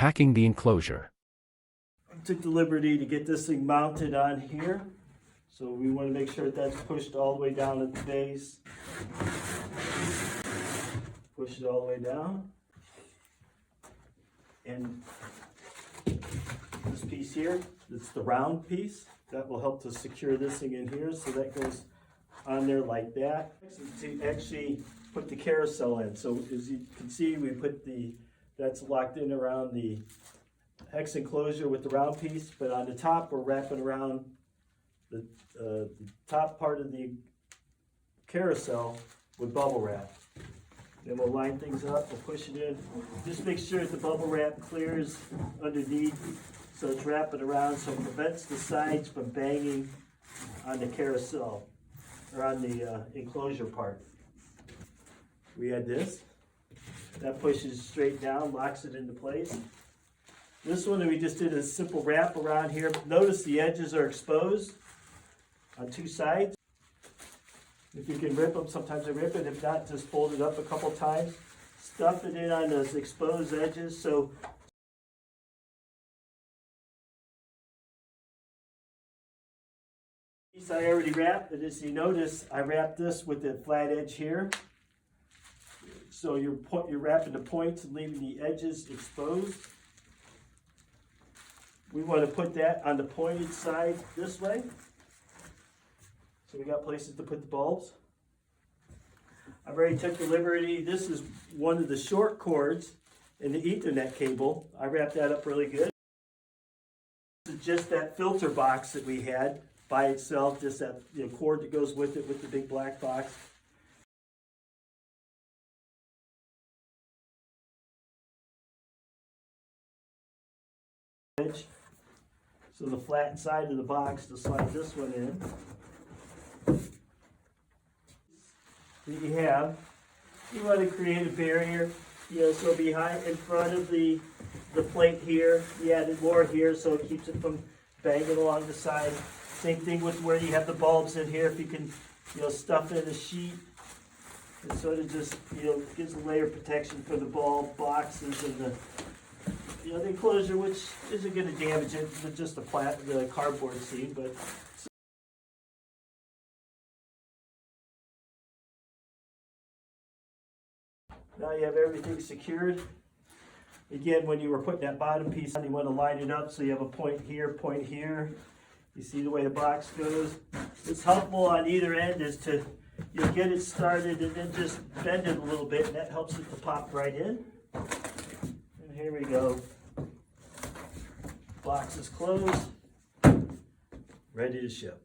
packing the enclosure. I took the liberty to get this thing mounted on here. So we want to make sure that that's pushed all the way down at the base. Push it all the way down. And this piece here, it's the round piece. That will help to secure this thing in here. So that goes on there like that. To actually put the carousel in. So as you can see, we put that's locked in around the hex enclosure with the round piece, but on the top we're wrapping around the top part of the carousel with bubble wrap. Then we'll line things up, we'll push it in. Just make sure that the bubble wrap clears underneath so it's wrapping around so it prevents the sides from banging on the carousel or on the enclosure part. We had this. That pushes straight down, locks it into place. This one we just did a simple wrap around here. Notice the edges are exposed on two sides. If you can rip them, sometimes I rip it. If not, just fold it up a couple times. Stuff it in on those exposed edges. So piece I already wrapped, and as you notice, I wrapped this with the flat edge here. So you're wrapping the points and leaving the edges exposed. We want to put that on the pointed side this way. So we got places to put the bulbs. I've already took the liberty. This is one of the short cords in the Ethernet cable. I wrapped that up really good. This is just that filter box that we had by itself, just that cord that goes with it with the big black box. So the flat side of the box to slide this one in. That you want to create a barrier, so behind, in front of the plate here, you added more here so it keeps it from banging along the side. Same thing with where you have the bulbs in here. If you can, stuff in a sheet, it sort of just, gives a layer of protection for the bulb boxes and the enclosure, which isn't going to damage it with just the cardboard seam, but. Now you have everything secured. Again, when you were putting that bottom piece on, you want to line it up so you have a point here, point here. You see the way the box goes. It's helpful on either end is to get it started and then just bend it a little bit, and that helps it to pop right in. And here we go. Box is closed, ready to ship.